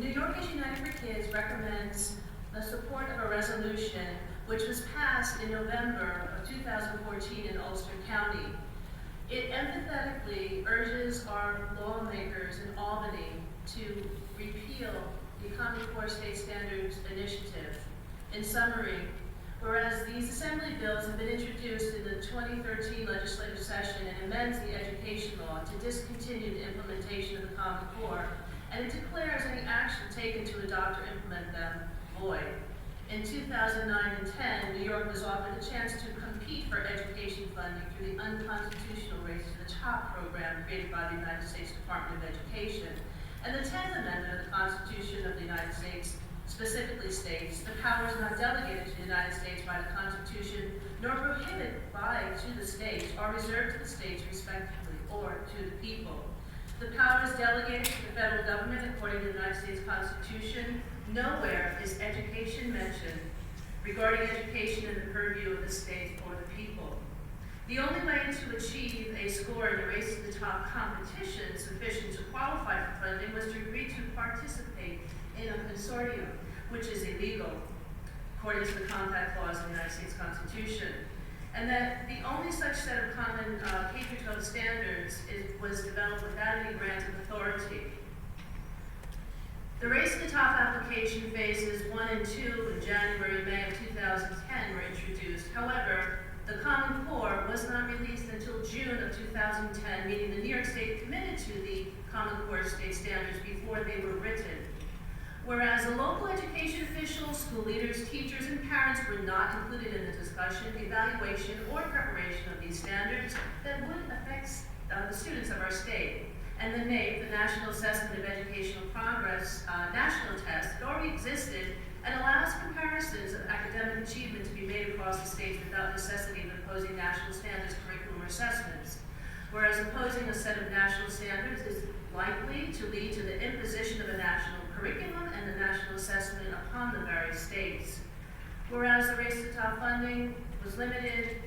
New York is United for Kids recommends the support of a resolution which was passed in November of 2014 in Ulster County. It empathetically urges our lawmakers in Albany to repeal the Common Core State Standards Initiative. In summary, whereas these assembly bills have been introduced in the 2013 legislative session and amends the education law to discontinue the implementation of the Common Core, and it declares any action taken to adopt or implement them void. In 2009 and 10, New York was offered a chance to compete for education funding through the unconstitutional Race to the Top program created by the United States Department of Education. And the 10th Amendment of the Constitution of the United States specifically states, the powers not delegated to the United States by the Constitution, nor prohibited to the states, are reserved to the states respectively, or to the people. The powers delegated to the federal government according to the United States Constitution, nowhere is education mentioned regarding education in the purview of the state or the people. The only way to achieve a score in the Race to the Top competition sufficient to qualify for funding was to agree to participate in a consortium, which is illegal, according to the compact clause of the United States Constitution. And that the only such set of common K-12 standards was developed without any grant of authority. The Race to the Top application phases 1 and 2 in January and May of 2010 were introduced. However, the Common Core was not released until June of 2010, meaning the New York State committed to the Common Core state standards before they were written. Whereas the local education officials, school leaders, teachers, and parents were not included in the discussion, evaluation, or preparation of these standards that would affect the students of our state. And the NAEP, the National Assessment of Educational Progress national test, had already existed and allows comparisons of academic achievement to be made across the states without necessity of imposing national standards curriculum or assessments. Whereas imposing a set of national standards is likely to lead to the imposition of a national curriculum and the national assessment upon the various states. Whereas the Race to the Top funding was limited,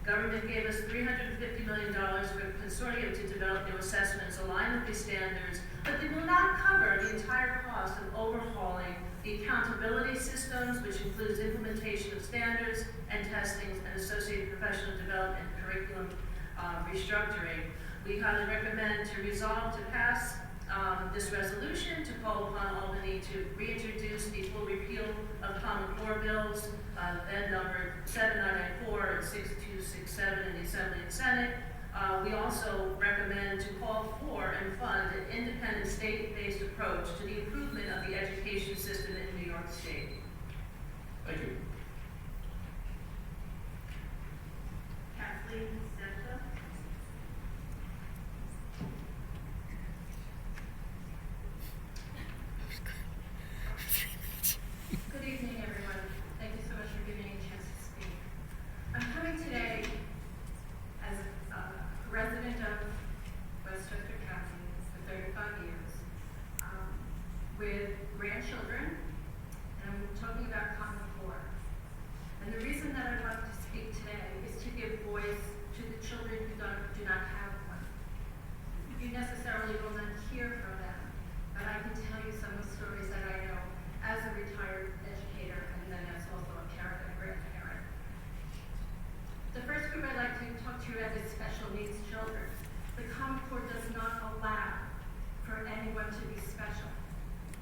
government gave us $350 million for a consortium to develop new assessments aligned with these standards, but they will not cover the entire cost of overhauling the accountability systems, which includes implementation of standards and testings and associated professional development and curriculum restructuring. We highly recommend to resolve to pass this resolution to call upon Albany to reintroduce the full repeal of Common Core bills, then numbered 7994 and 6267 in the Assembly and Senate. We also recommend to call for and fund an independent state-based approach to the improvement of the education system in New York State. Thank you. Cathy Sapeta. Good evening, everyone. Thank you so much for giving me a chance to speak. I'm coming today as a resident of Westchester County for 35 years, with grandchildren, and I'm talking about Common Core. And the reason that I'd like to speak today is to give voice to the children who do not have one. You necessarily will not hear from them, but I can tell you some of the stories that I know as a retired educator and then as also a parent and grandparent. The first group I'd like to talk to you about is special needs children. The Common Core does not allow for anyone to be special.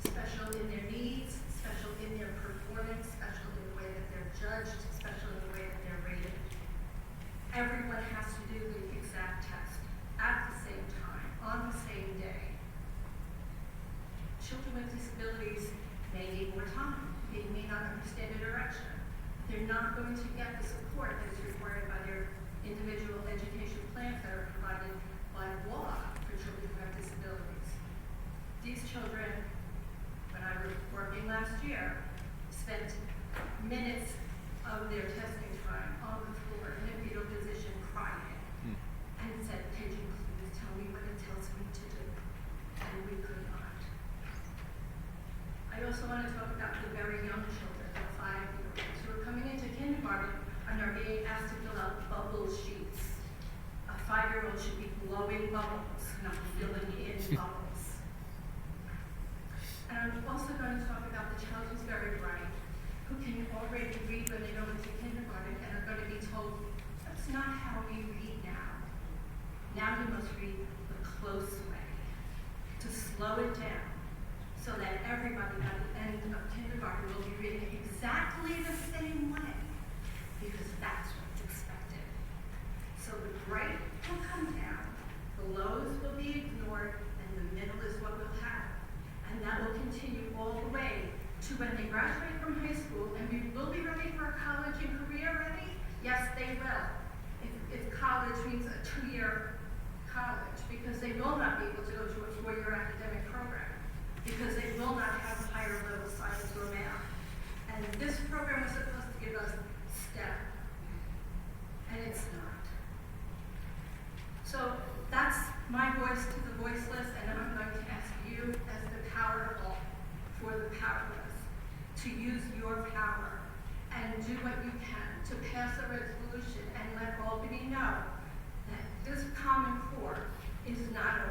Special in their needs, special in their performance, special in the way that they're judged, special in the way that they're rated. Everyone has to do the exact test at the same time, on the same day. Children with disabilities may need more time. They may not understand the direction. They're not going to get the support that is required by their individual education plans that are provided by law for children who have disabilities. These children, when I was working last year, spent minutes of their testing time on the floor in a fetal position crying and said, "Pigeon, please tell me what it tells me to do." And we could not. I also want to talk about the very young children, the 5-year-olds, who are coming into kindergarten and are being asked to fill out bubble sheets. A 5-year-old should be blowing bubbles, not filling in bubbles. And I'm also read when they go into kindergarten and are going to be told, that's not how we read now. Now you must read the close way, to slow it down, so that everybody by the end of kindergarten will be reading exactly the same way, because that's what's expected. So the bright will come down, the lows will be ignored, and the middle is what we'll have. And that will continue all the way to when they graduate from high school, and we will be ready for college and career ready? Yes, they will. If college means a 2-year college, because they will not be able to go to a 4-year academic program, because they will not have higher level science or math. And this program was supposed to give us STEM, and it's not. So that's my voice to the voiceless, and I'm going to ask you as the powerful for the powerless to use your power and do what you can to pass a resolution and let Albany know that this Common Core is not